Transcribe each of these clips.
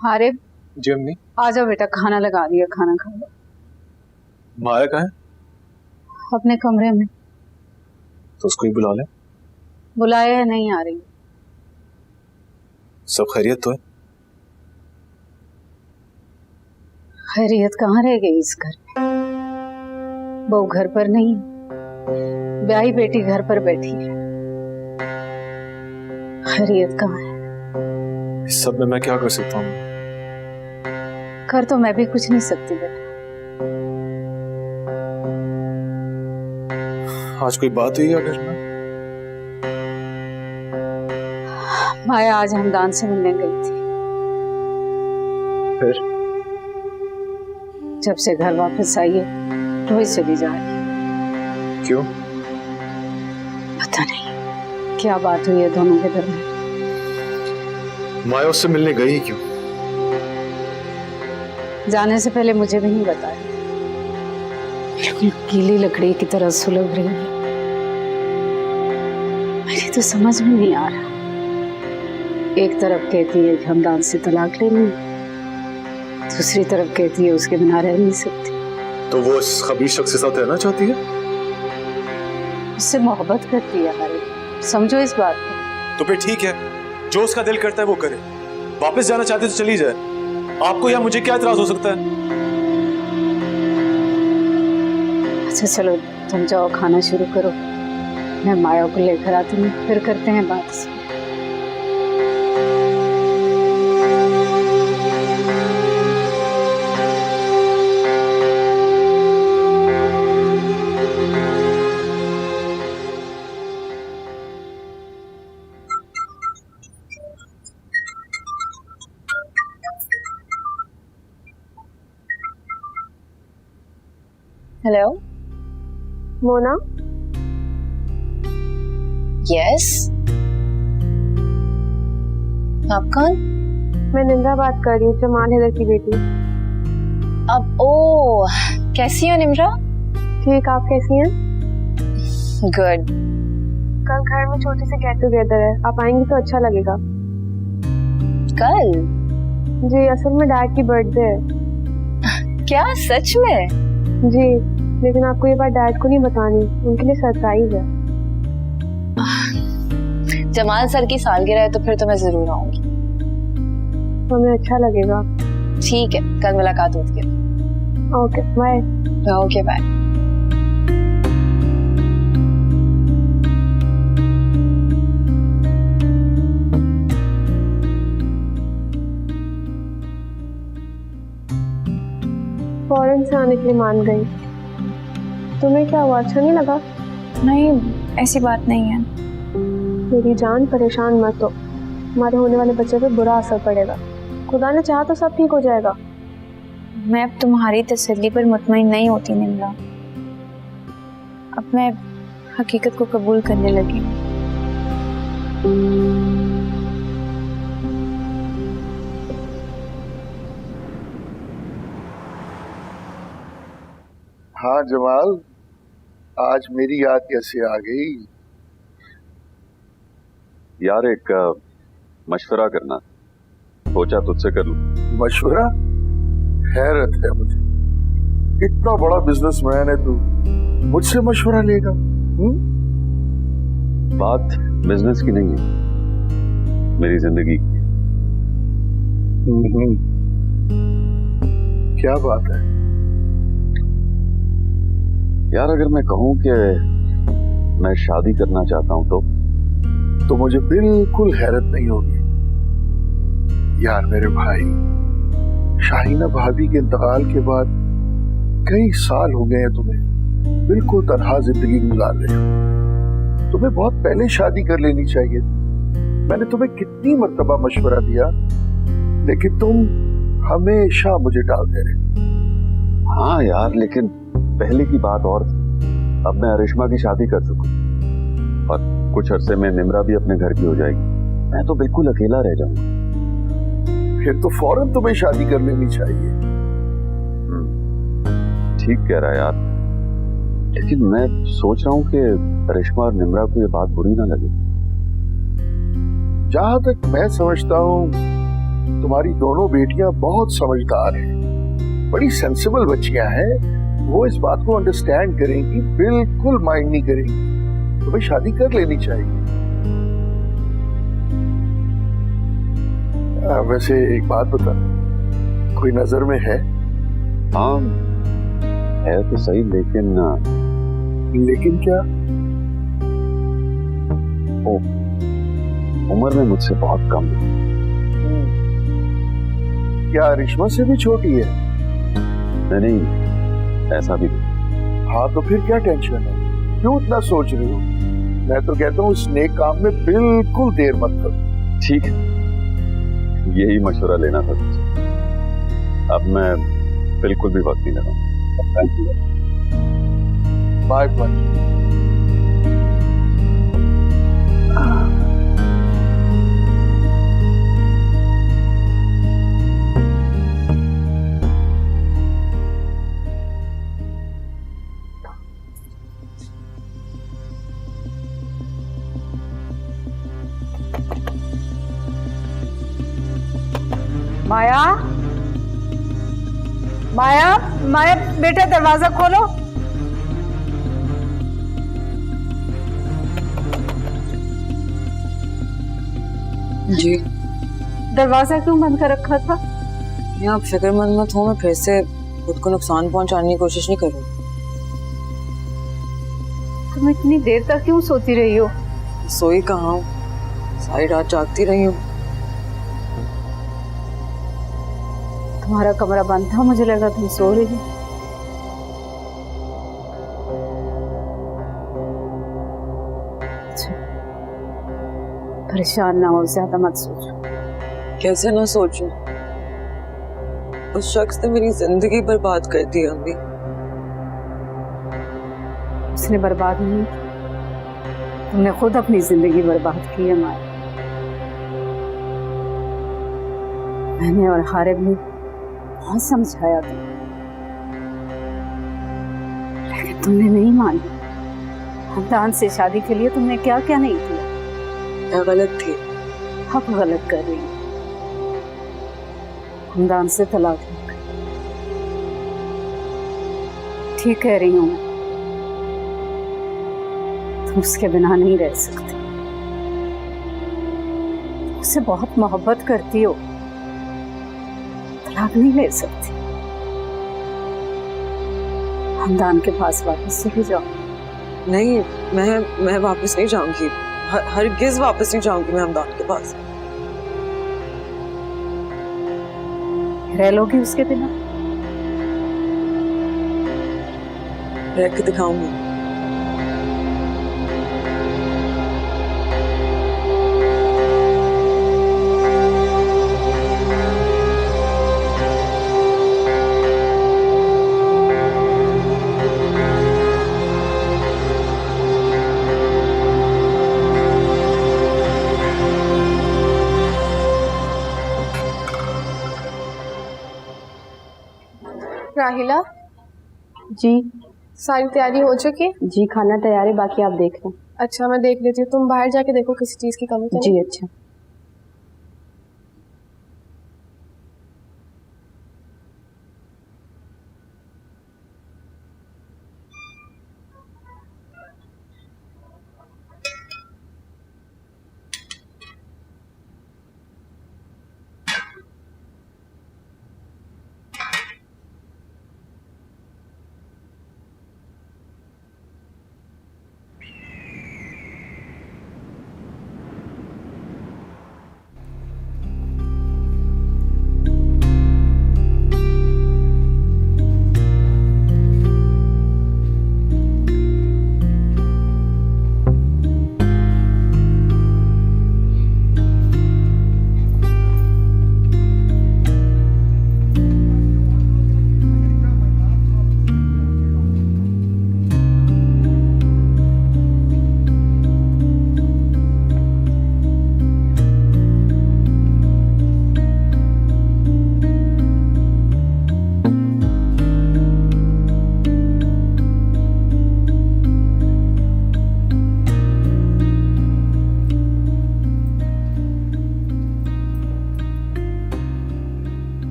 हाँ रे। जी अम्मी। आ जाओ बेटा, खाना लगा दिया, खाना खा लो। माया कहाँ है? अपने कमरे में। तो उसको ही बुला ले। बुलाया है, नहीं आ रही। सब खैरियत तो है? खैरियत कहाँ रह गई इस घर में। बहू घर पर नहीं, ब्याही बेटी घर पर बैठी है। खैरियत कहाँ है? इस सब में मैं क्या कर सकता हूँ? कर तो मैं भी कुछ नहीं सकती बेटा। आज कोई बात हुई है घर में? माया आज हमदान से मिलने गई थी। फिर? जब से घर वापस आई है रोज चली जा रही है। क्यों? पता नहीं क्या बात हुई है दोनों के दरमियान। माया उससे मिलने गई क्यों? जाने से पहले मुझे भी नहीं बताया। गीली लकड़ी की तरह सुलग रही है। मेरी तो समझ में नहीं आ रहा। एक तरफ कहती है कि हमदान से तलाक लेनी, दूसरी तरफ कहती है उसके बिना रह नहीं सकती। तो वो उस खबीस शख्स के साथ रहना चाहती है? उससे मोहब्बत करती है हमारे, समझो इस बात को। तो फिर ठीक है, जो उसका दिल करता है वो करे। वापस जाना चाहती है तो चली जाए। आपको या मुझे क्या इतराज हो सकता है? अच्छा चलो तुम जाओ, खाना शुरू करो। मैं माया को लेकर आती हूँ, फिर करते हैं बात। हेलो मोना। यस, आप कौन? मैं निम्रा बात कर रही हूँ, जमाल हैदर की बेटी। अब ओ, कैसी हो निम्रा? ठीक, आप कैसी हैं? गुड। कल घर में छोटी सी गेट टुगेदर है, आप आएंगी तो अच्छा लगेगा। कल? जी, असल में डैड की बर्थडे है। क्या सच में? जी, लेकिन आपको ये बात डैड को नहीं बतानी, उनके लिए सरप्राइज है। जमाल सर की सालगिरह है तो फिर तो मैं जरूर आऊंगी। हमें अच्छा लगेगा। ठीक है, कल मुलाकात होती है। Okay bye. Okay bye. फौरन से आने के लिए मान गई। तुम्हें क्या हुआ, अच्छा नहीं लगा? नहीं, ऐसी बात नहीं है। मेरी जान, परेशान मत हो, हमारे होने वाले बच्चे पे बुरा असर पड़ेगा। खुदा ने चाहा तो सब ठीक हो जाएगा। मैं अब तुम्हारी तसल्ली पर मुतमईन नहीं होती निम्रा। अब मैं हकीकत को कबूल करने लगी हूँ। हाँ जमाल, आज मेरी याद कैसे आ गई? यार एक मशवरा करना, सोचा तुझसे कर लूं। मशवरा? हैरत है मुझे, इतना बड़ा बिजनेसमैन है तू, मुझसे मशवरा लेगा? बात बिजनेस की नहीं है, मेरी जिंदगी की। क्या बात है? यार अगर मैं कहूं कि मैं शादी करना चाहता हूं तो मुझे बिल्कुल हैरत नहीं होगी। यार मेरे भाई, शाहीना भाभी के इंतकाल के बाद कई साल हो गए हैं तुम्हें बिल्कुल तन्हा जिंदगी गुजार रहे हो। तुम्हें बहुत पहले शादी कर लेनी चाहिए। मैंने तुम्हें कितनी मर्तबा मशवरा दिया, लेकिन तुम हमेशा मुझे टालते रहे। हाँ यार, लेकिन पहले की बात और थी। अब मैं अरिश्मा की शादी कर चुका और कुछ अरसे में निम्रा भी अपने घर की हो जाएगी। मैं तो बिल्कुल अकेला रह जाऊंगा। फिर तो फौरन तुम्हें शादी कर लेनी चाहिए। ठीक कह रहा है यार, लेकिन मैं सोच रहा हूँ कि अरिश्मा और निम्रा को ये बात बुरी ना लगे। जहां तक मैं समझता हूँ तुम्हारी दोनों बेटियां बहुत समझदार हैं, बड़ी सेंसिबल बच्चियां हैं। वो इस बात को अंडरस्टैंड करेंगी, बिल्कुल माइंड नहीं करेंगी। तुम्हें शादी कर लेनी चाहिए। वैसे एक बात बता, कोई नजर में है? हाँ है तो सही, लेकिन क्या? ओ, उम्र में मुझसे बहुत कम है। क्या रिश्मा से भी छोटी है? नहीं, ऐसा भी नहीं। हाँ तो फिर क्या टेंशन है, क्यों इतना सोच रही हो? मैं तो कहता हूँ इस नेक काम में बिल्कुल देर मत करो। ठीक है, यही मशवरा लेना था तुझसे। अब मैं बिल्कुल भी वक्त नहीं लगाऊंगा। Bye bye. माया, माया, माया बेटा दरवाजा खोलो। जी दरवाजा क्यों बंद कर रखा था? आप फिक्रमंद मत हो, मैं फिर से खुद को नुकसान पहुंचाने की कोशिश नहीं करूँ। तुम इतनी देर तक क्यों सोती रही हो? सोई कहाँ हूँ, सारी रात जागती रही हूँ। तुम्हारा कमरा बंद था, मुझे लगा तुम सो रही हो। अच्छा, परेशान ना हो, ज्यादा मत सोचो। कैसे ना सोचूं, उस शख्स ने मेरी जिंदगी बर्बाद कर दी अम्मी। उसने बर्बाद नहीं, तुमने खुद अपनी जिंदगी बर्बाद की है माया। मैंने और हारिब ने बहुत समझाया था, लेकिन तुमने नहीं मानी। हमदान से शादी के लिए तुमने क्या क्या नहीं किया। मैं गलत थी। अब गलत कर रही हो। हमदान से तलाक लो। ठीक कह रही हूँ मैं, तुम उसके बिना नहीं रह सकती। उससे बहुत मोहब्बत करती हो, तलाक नहीं ले सकती। हमदान के पास वापस चली जाओ। नहीं, मैं वापस नहीं जाऊंगी, हरगिज वापस नहीं जाऊंगी मैं हमदान के पास। रह लोगी उसके बिना? रह के दिखाऊंगी। राहिला जी सारी तैयारी हो चुकी है? जी, खाना तैयार है, बाकी आप देख लें। अच्छा मैं देख लेती हूँ, तुम बाहर जाके देखो किसी चीज की कमी तो नहीं। जी अच्छा।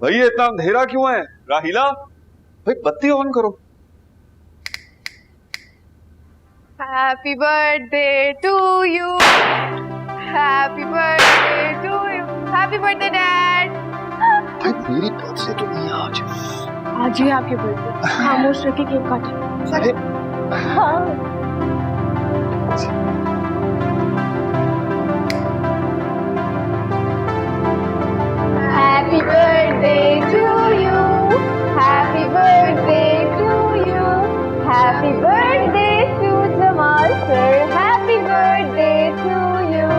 भाई ये इतना अंधेरा क्यों है? राहिला भाई बत्ती ऑन करो। Happy birthday to you, happy birthday to you, happy birthday dad. भाई मेरी बर्थडे तो नहीं आज। आज ही आपकी बर्थडे, खामोश रखी केक काटे। अरे Happy birthday to you, happy birthday to you, happy birthday to Jamal sir, happy birthday to you.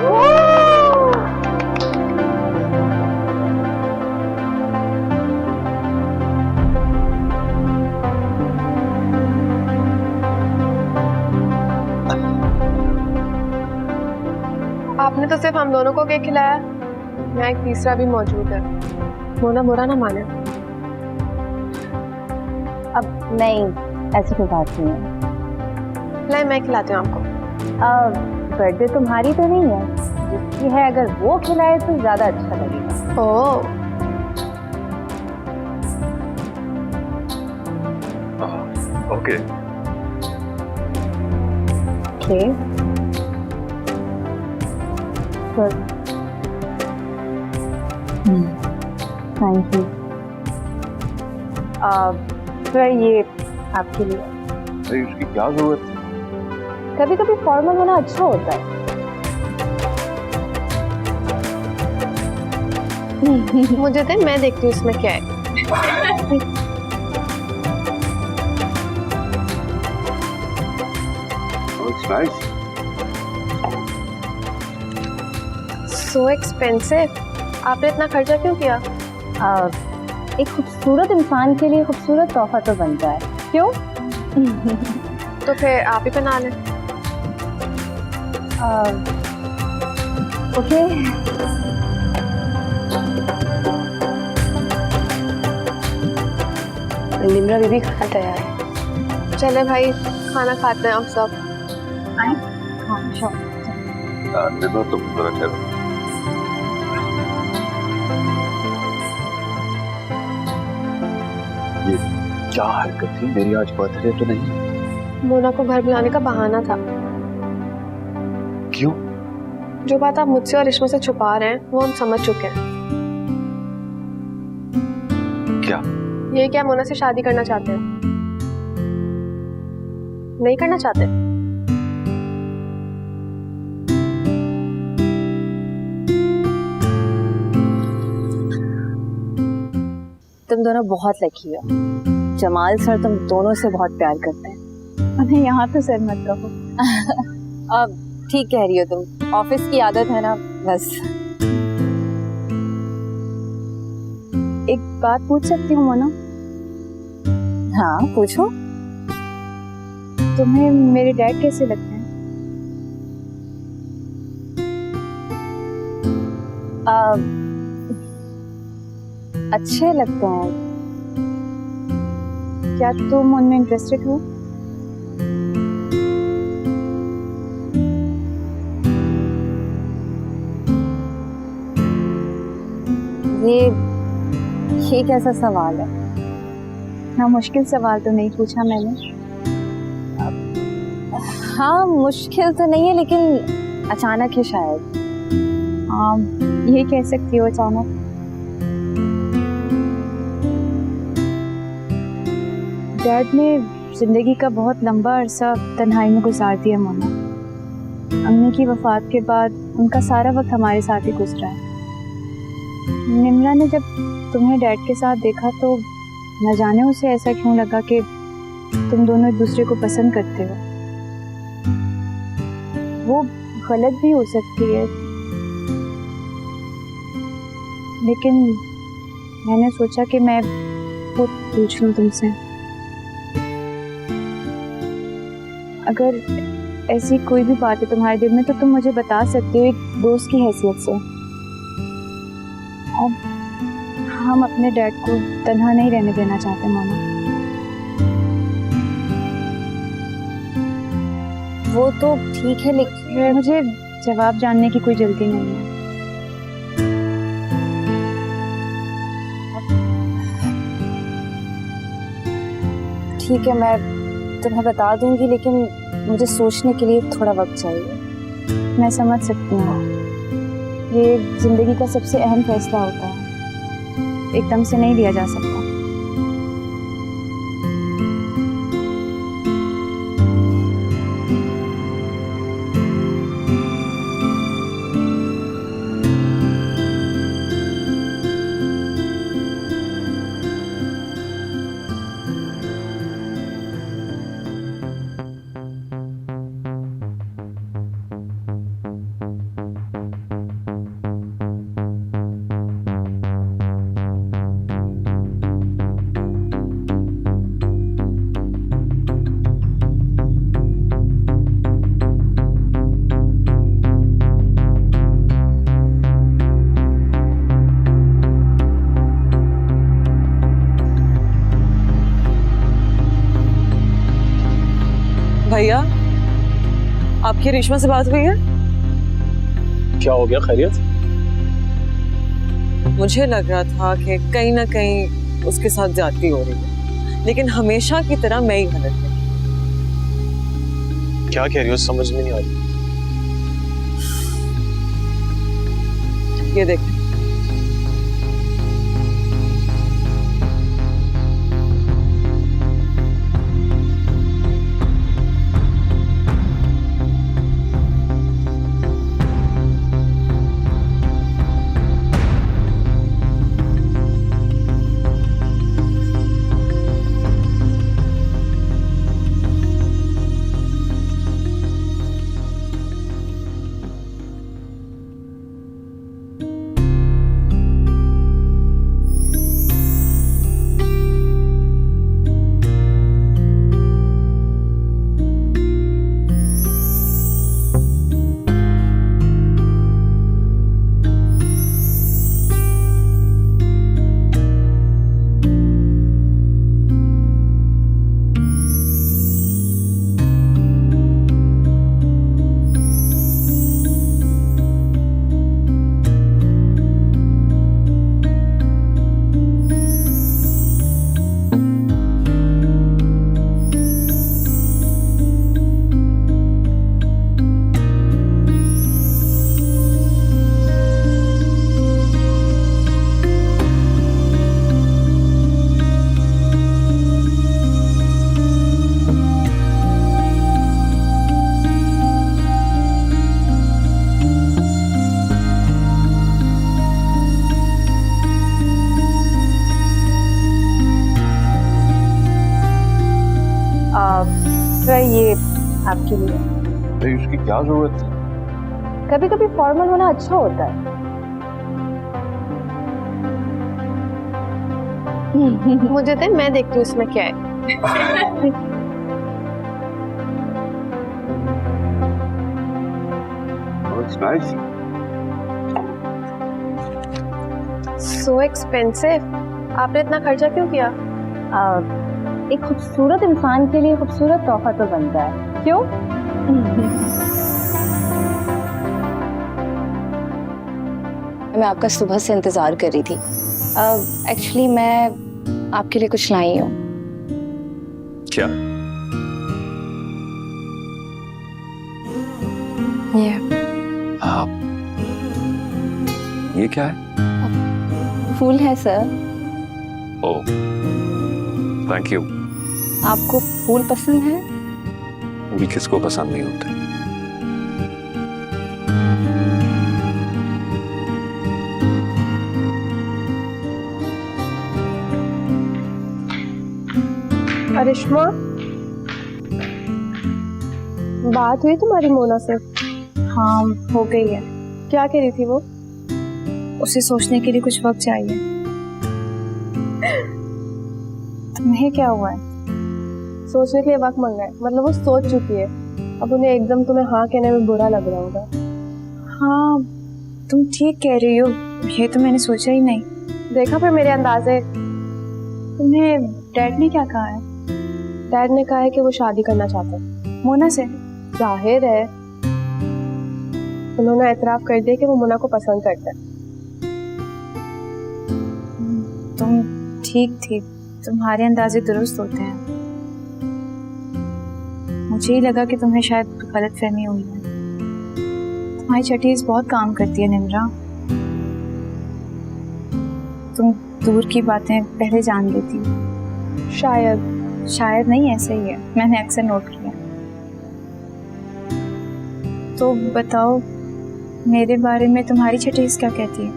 Woo! आपने तो सिर्फ हम दोनों को केक खिलाया, यहाँ एक तीसरा भी मौजूद है। मोना बुरा ना माने। अब नहीं, ऐसी कोई बात नहीं है। लाए मैं खिलाती हूँ आपको। बर्थडे तुम्हारी तो नहीं है, जिसकी है अगर वो खिलाए तो ज्यादा अच्छा लगेगा। ओह, ओके थैंक यू। फिर ये आपके लिए। भाई उसकी क्या जरूरत है? कभी कभी फॉर्मल होना अच्छा होता है। मुझे दे, मैं देखती हूँ इसमें क्या है। It's nice. So expensive. आपने इतना खर्चा क्यों किया? एक खूबसूरत इंसान के लिए खूबसूरत तोहफा तो बनता है, क्यों? तो फिर आप ही बना लें। ओके। निम्रा बीबी खाना तैयार है। चले भाई, खाना खाते हैं आप सब। हाँ श्योर। निम्रा तुम जरा ठहरो। ये क्या हरकत थी? मेरी आज बर्थडे तो नहीं। मोना को घर बुलाने का बहाना था। क्यों? जो बात आप मुझसे और रिश्मा से छुपा रहे हैं वो हम समझ चुके हैं। क्या? ये क्या मोना से शादी करना चाहते हैं? नहीं करना चाहते? तुम दोनों बहुत लकी हो। जमाल सर तुम दोनों से बहुत प्यार करते हैं। अरे यहाँ तो सर मत कहो। अब ठीक कह रही हो तुम, ऑफिस की आदत है ना, बस। एक बात पूछ सकती हूँ मोना? हाँ पूछो। तुम्हें मेरे डैड कैसे लगते हैं? अच्छे लगते हैं। क्या तुम उनमें इंटरेस्टेड हो? ये कैसा सवाल है? ना मुश्किल सवाल तो नहीं पूछा मैंने। हाँ मुश्किल तो नहीं है, लेकिन अचानक है शायद। ये कह सकती हो अचानक। डैड ने जिंदगी का बहुत लंबा अरसा तन्हाई में गुजार दिया मोना। अम्मी की वफात के बाद उनका सारा वक्त हमारे साथ ही गुजरा है। निम्रा ने जब तुम्हें डैड के साथ देखा तो न जाने उसे ऐसा क्यों लगा कि तुम दोनों एक दूसरे को पसंद करते हो। वो गलत भी हो सकती है, लेकिन मैंने सोचा कि मैं खुद पूछ लूं तुमसे। अगर ऐसी कोई भी बात है तुम्हारे दिल में तो तुम मुझे बता सकती हो, एक दोस्त की हैसियत से। अब हम अपने डैड को तन्हा नहीं रहने देना चाहते मामा। वो तो ठीक है, लेकिन मुझे जवाब जानने की कोई जल्दी नहीं है। ठीक है, मैं तुम्हें बता दूंगी, लेकिन मुझे सोचने के लिए थोड़ा वक्त चाहिए। मैं समझ सकती हूँ, ये जिंदगी का सबसे अहम फैसला होता है, एकदम से नहीं लिया जा सकता। भैया, आपकी रेशमा से बात हुई है? क्या हो गया, खैरियत? मुझे लग रहा था कि कहीं ना कहीं उसके साथ ज्यादती हो रही है, लेकिन हमेशा की तरह मैं ही गलत थी। क्या कह रही हो, समझ में नहीं आ रही। ये देख, ये आपके लिए। नहीं, उसकी क्या जरूरत थी? कभी कभी फॉर्मल होना अच्छा होता है। मुझे दे, मैं देखती हूँ इसमें क्या है। It's nice. So expensive। आपने इतना खर्चा क्यों किया? एक खूबसूरत इंसान के लिए खूबसूरत तोहफा तो बनता है, क्यों? मैं आपका सुबह से इंतजार कर रही थी। एक्चुअली मैं आपके लिए कुछ लाई हूँ। क्या? ये क्या है? फूल है सर। Oh, thank you. आपको फूल पसंद है? भी किसको पसंद नहीं होते। अरिश्मा, बात हुई तुम्हारी मोना से? हाँ, हो गई है। क्या कह रही थी वो? उसे सोचने के लिए कुछ वक्त चाहिए। तुम्हें क्या हुआ है? सोचने के लिए वक्त मांगा है, मतलब वो सोच चुकी है। अब उन्हें एकदम तुम्हें हाँ कहने में बुरा लग रहा होगा। हाँ, तुम ठीक कह रही हो, ये तो मैंने सोचा ही नहीं। देखा फिर मेरे अंदाजे। तुम्हें डैड ने क्या कहा है? डैड ने कहा है कि वो शादी करना चाहते हैं मोना से। जाहिर है, उन्होंने एतराफ कर दिया कि वो मोना को पसंद करते हैं। तुम ठीक थी, तुम्हारे अंदाजे दुरुस्त होते हैं। मुझे ही लगा कि तुम्हें शायद गलतफहमी हुई है। तुम्हारी छठीस बहुत काम करती है निम्रा। तुम दूर की बातें पहले जान लेती हो। शायद नहीं, ऐसे ही है, मैंने अक्सर नोट किया। तो बताओ मेरे बारे में तुम्हारी छठीस क्या कहती है?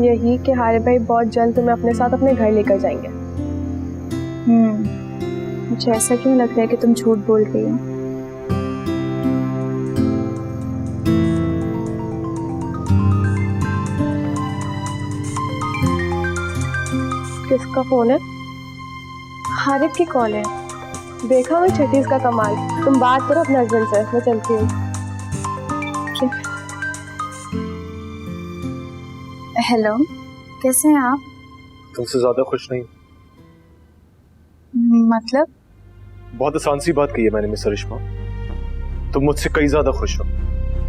यही कि हारिब भाई बहुत जल्द तुम्हें अपने साथ अपने घर लेकर जाएंगे। मुझे ऐसा क्यों लग रहा है कि तुम झूठ बोल रही हो? किसका फोन है? हारिब की कॉल है। देखा मैं छठीस का कमाल। तुम बात करो अपने हस्बैंड से, मैं चलती हूँ। हेलो, कैसे हैं आप? तुमसे ज्यादा खुश नहीं। मतलब? बहुत आसान सी बात कही है मैंने मिस अरिश्मा। तुम मुझसे कई ज्यादा खुश हो,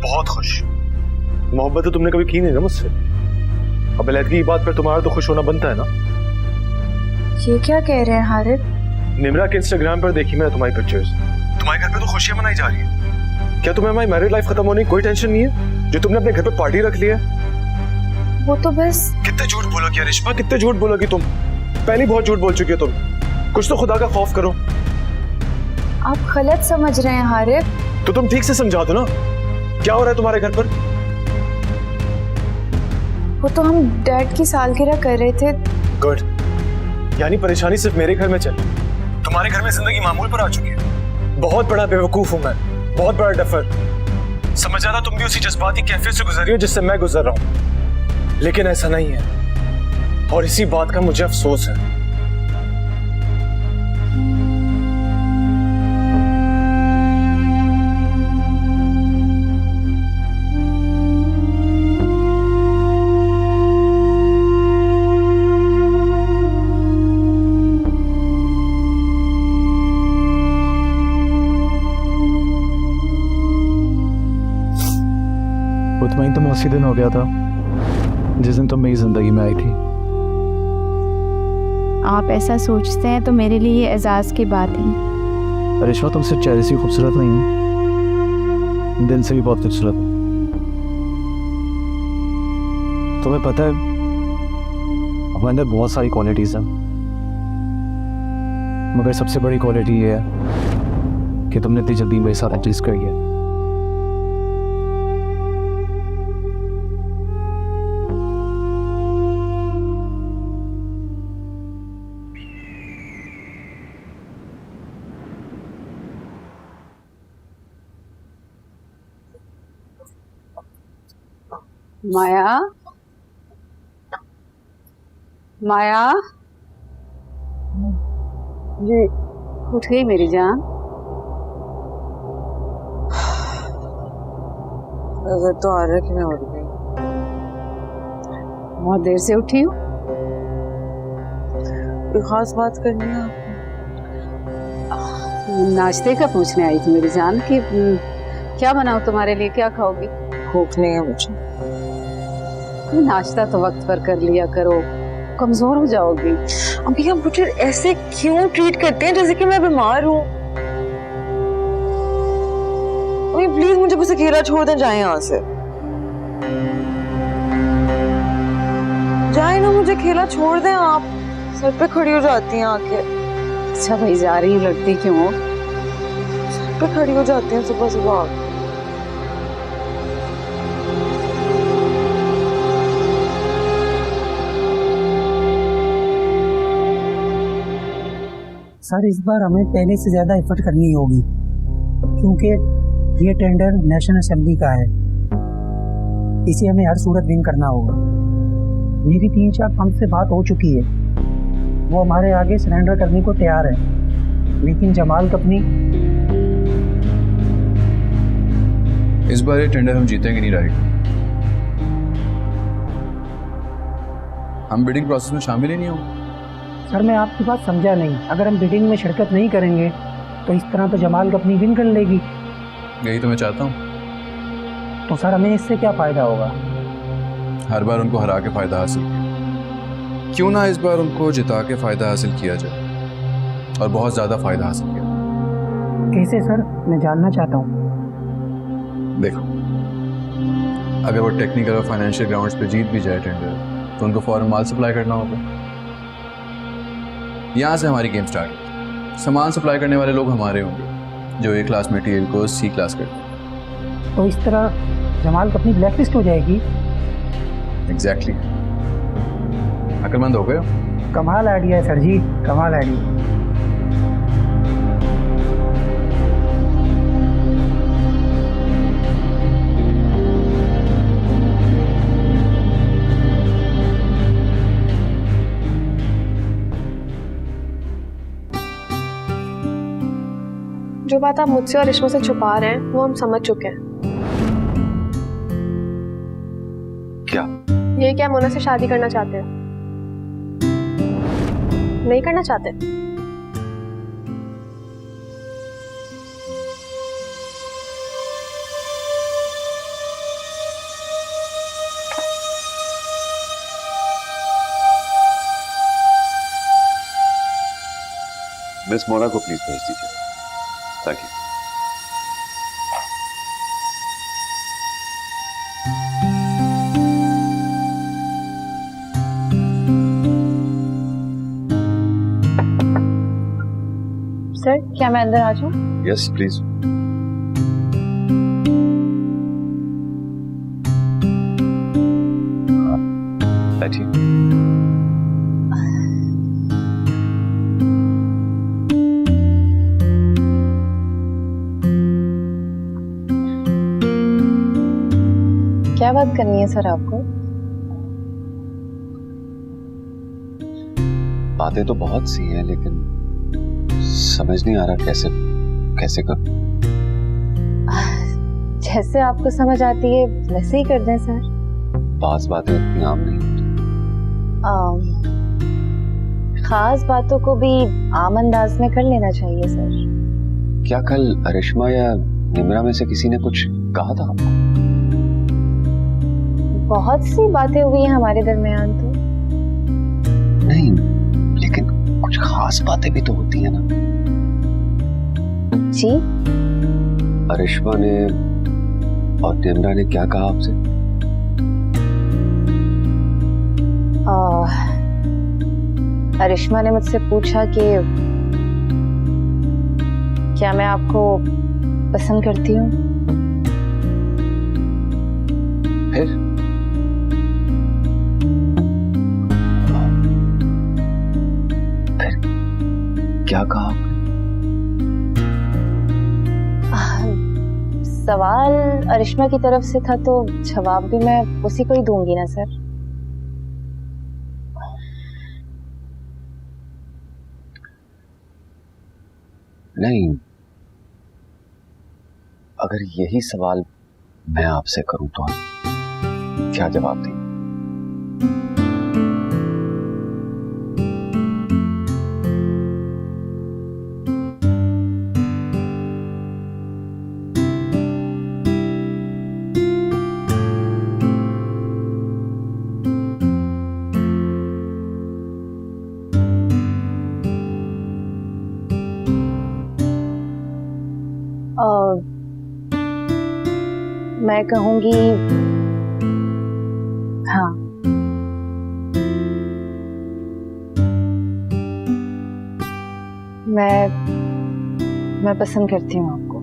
बहुत खुश। मोहब्बत तो तुमने कभी की नहीं ना मुझसे। अब अलहदगी की बात पर तुम्हारा तो खुश होना बनता है ना। ये क्या कह रहे हैं हारिब? निम्रा के इंस्टाग्राम पर देखी मैंने तुम्हारी पिक्चर्स। तुम्हारे घर पे तो खुशियां मनाई जा रही है। क्या तुम्हें हमारी मैरिड लाइफ खत्म होने की कोई टेंशन नहीं है जो तुमने अपने घर पे पार्टी रख ली है? वो तो बस। कितने झूठ बोलोगी अरिश्मा, कितने झूठ बोलोगी तुम? पहले बहुत झूठ बोल चुकी हो तुम। कुछ तो खुदा का खौफ करो। आप गलत समझ रहे हैं हारिब। तो तुम ठीक से समझा दो ना, क्या हो रहा है तुम्हारे घर पर? वो तो हम डैड की सालगिरह कर रहे थे। गुड, यानी परेशानी सिर्फ मेरे घर में चल, तुम्हारे घर में जिंदगी मामूल पर आ चुकी है। बहुत बड़ा बेवकूफ हूं मैं, बहुत बड़ा डफर। समझ आ रहा तुम भी उसी जज्बाती कैफियत से गुजर रही हो जिससे मैं गुजर रहा हूं, लेकिन ऐसा नहीं है और इसी बात का मुझे अफसोस है। मुतमईन तो मैं उसी दिन हो गया था जिस दिन तुम मेरी जिंदगी में आई थी। आप ऐसा सोचते हैं तो मेरे लिए ये एजाज की बात है। अरिश्मा, तुम सिर्फ चेहरे से खूबसूरत नहीं हो, दिल से भी बहुत खूबसूरत हो। तुम्हें पता है हमारे अंदर बहुत सारी क्वालिटीज हैं, मगर सबसे बड़ी क्वालिटी ये है कि तुमने इतनी जल्दी मेरे साथ एडजस्ट करी है। माया, माया जी, उठ गई मेरी जान? नजर तो आ रहा है कि मैं उठ गई। बहुत देर से उठी हूँ। कोई खास बात करनी है आपको? नाश्ते का पूछने आई थी मेरी जान कि क्या बनाऊं तुम्हारे लिए, क्या खाओगी? भूख नहीं है मुझे। नाश्ता तो वक्त पर कर लिया करो, कमजोर हो जाओगी। अभी आप मुझे ऐसे क्यों ट्रीट करते हैं जैसे कि मैं बीमार हूँ? अभी प्लीज मुझे बस अकेला छोड़ दें, जाए यहाँ से। जाए ना, मुझे अकेला छोड़ दें। आप सर पे खड़ी हो जाती हैं आके। अच्छा भाई, जा रही लड़ती क्यों हो? सर पे खड़ी हो जाती हैं सुबह सुबह। सर, इस बार हमें पहले से ज़्यादा एफर्ट करनी होगी क्योंकि ये टेंडर नेशनल असेंबली का है। इसे हमें हर सूरत विन करना होगा। मेरी 3-4 पंप से बात हो चुकी है, वो हमारे आगे सरेंडर करने को तैयार है, लेकिन जमाल कंपनी। इस बार ये टेंडर हम जीतेंगे नहीं राइट। हम बिडिंग प्रोसेस में शामिल ही नहीं होंगे। सर, मैं आपकी बात समझा नहीं। अगर हम बिडिंग में शिरकत नहीं करेंगे तो इस तरह तो जमाल कंपनी विन कर लेगी। यही तो मैं चाहता हूँ। तो सर, हमें इससे क्या फ़ायदा होगा? हर बार उनको हरा के फ़ायदा हासिल किया, क्यों ना इस बार उनको जिता के फ़ायदा हासिल किया जाए। और बहुत ज़्यादा फ़ायदा हासिल किया। कैसे सर, मैं जानना चाहता हूँ। देखो, अगर वो टेक्निकल और फाइनेंशियल ग्राउंड्स पे जीत भी जाए टेंडर, तो उनको फॉरेन माल सप्लाई करना होगा। यहाँ से हमारी गेम स्टार्ट होगी। सामान सप्लाई करने वाले लोग हमारे होंगे, जो ए क्लास मटेरियल को सी क्लास करते हैं। तो इस तरह जमाल को अपनी ब्लैक लिस्ट हो जाएगी। एग्जैक्टली। अक्लमंद हो गए हो? कमाल आइडिया है सर जी, कमाल आइडिया। जो बात आप मुझसे और रेशमा से छुपा रहे हैं वो हम समझ चुके हैं। क्या? ये क्या मोना से शादी करना चाहते हैं? नहीं करना चाहते? मिस मोना को प्लीज भेज दीजिए। Thank you. सर, क्या मैं अंदर आ जाऊं? Yes please. बैठिए। क्या बात करनी है सर आपको? बातें तो बहुत सी हैं, लेकिन समझ नहीं आ रहा कैसे कैसे कर। जैसे आपको समझ आती है वैसे ही कर दें सर। बात बातें इतनी आम नहीं होती। खास बातों को भी आम अंदाज में कर लेना चाहिए सर। क्या कल अरिश्मा या निम्रा में से किसी ने कुछ कहा था आपको? बहुत सी बातें हुई हैं हमारे दरमियान तो। नहीं, लेकिन कुछ खास बातें भी तो होती है ना। जी? अरिश्मा ने और निम्रा ने क्या कहा आपसे? अरिश्मा ने मुझसे पूछा कि क्या मैं आपको पसंद करती हूँ। फिर क्या कहा आपने? सवाल अरिश्मा की तरफ से था तो जवाब भी मैं उसी को ही दूंगी ना सर। नहीं, अगर यही सवाल मैं आपसे करूं तो क्या जवाब दें? मैं कहूंगी हाँ। मैं पसंद करती हूँ आपको।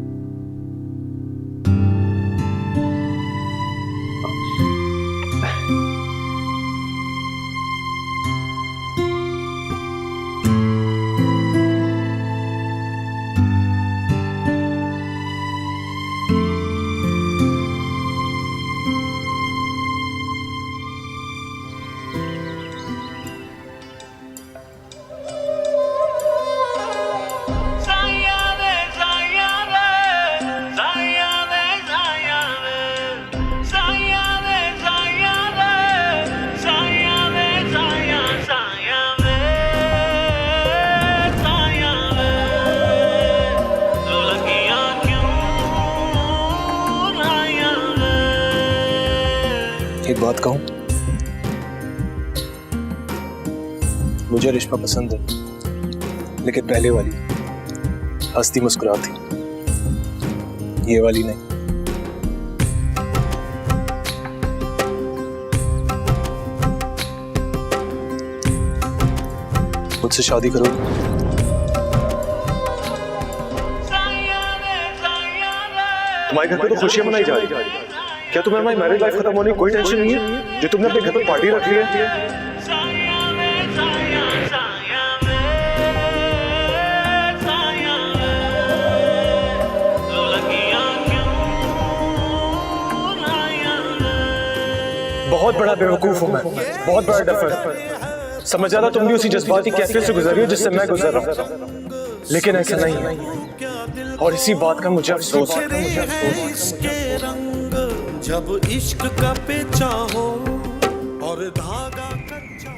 एक बात कहूं, मुझे रिश्मा पसंद है। लेकिन पहले वाली हंसती मुस्कुराती, ये वाली नहीं। मुझसे शादी करोगे? तुम्हारे घर पे तो खुशियां मनाई जा रही है, क्या तुम्हें हमारी मैरिज लाइफ खत्म होने की कोई टेंशन नहीं है जो तुमने अपने घर पर पार्टी रख ली है? बहुत बड़ा बेवकूफ हूं मैं, बहुत बड़ा डफर। समझ आता तुम भी उसी जज्बाती कैफियत से गुजर रही हो जिससे मैं गुजर रहा हूं, लेकिन ऐसा नहीं है और इसी बात का मुझे अफसोस है। जब इश्क का पेचा हो और धागा कच्चा।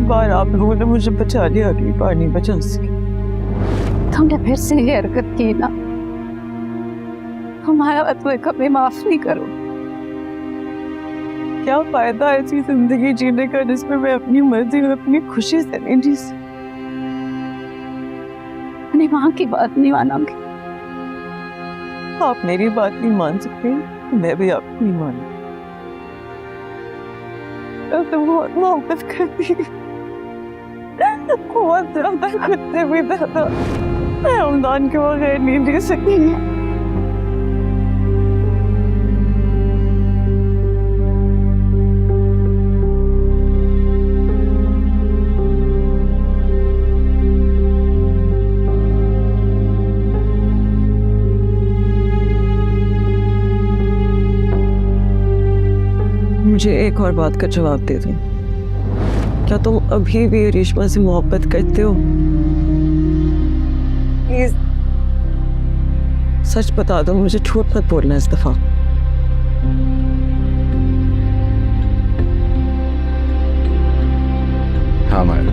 बार आप लोगों ने मुझे बचा लिया, अगली बार नहीं बचा सके। तुमने फिर से ये हरकत की ना, हमारा तुम्हें कभी माफ नहीं करो। क्या फायदा ऐसी जिंदगी जीने का जिसमें मैं अपनी मर्जी और अपनी खुशी से नहीं जी सकती। अपनी माँ की बात नहीं मानोगे? आप मेरी बात नहीं मान सकते, मैं भी आपको नहीं मान। तो बहुत मोहब्बत करती है, बहुत ज्यादा, खुद से भी ज्यादा। मैं रमजान के बगैर नहीं जी सकती। मुझे एक और बात का जवाब दे दो, क्या तुम अभी भी रेशमा से मोहब्बत करते हो? प्लीज सच बता दो, मुझे झूठ मत बोलना इस दफा। हाँ माया,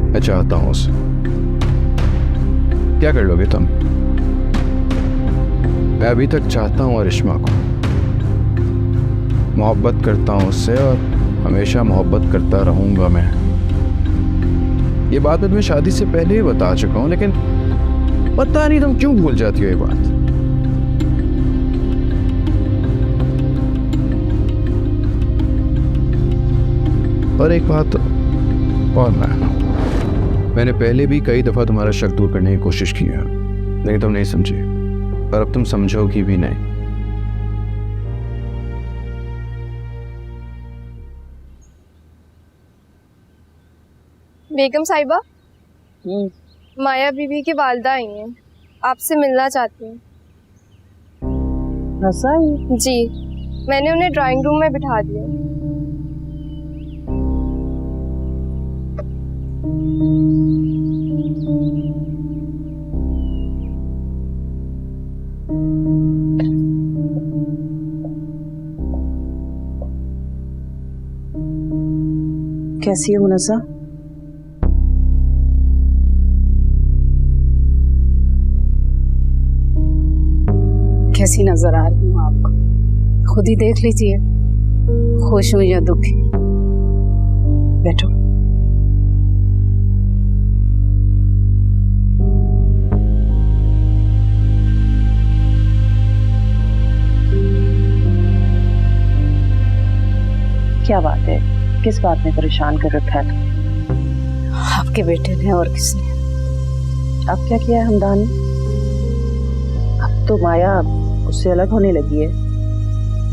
मैं चाहता हूँ उसे। क्या कर लोगे तुम? मैं अभी तक चाहता हूँ अरिश्मा को, मोहब्बत करता हूँ उससे और हमेशा मोहब्बत करता रहूंगा मैं। ये बात मैं शादी से पहले ही बता चुका हूँ, लेकिन पता नहीं तुम क्यों भूल जाती हो ये बात। और एक बात और, मैंने पहले भी कई दफा तुम्हारा शक दूर करने की कोशिश की है, लेकिन तुम नहीं समझे, और अब तुम समझोगी भी नहीं। बेगम साहिबा, माया बीबी की वालदा आई हैं, आपसे मिलना चाहती हैं। जी, मैंने उन्हें ड्राइंग रूम में बिठा दिया। कैसी है मुनज़्ज़ा? कैसी नजर आ रही हूँ आपको, खुद ही देख लीजिए, खुश हूँ या दुखी। बैठो। क्या बात है, किस बात में परेशान कर रखा है? आपके बेटे ने और किसने? अब क्या किया है हमदान ने? अब तो माया उससे अलग होने लगी है,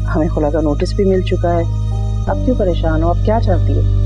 हमें खुला का नोटिस भी मिल चुका है। अब क्यों परेशान हो? अब क्या चाहती है?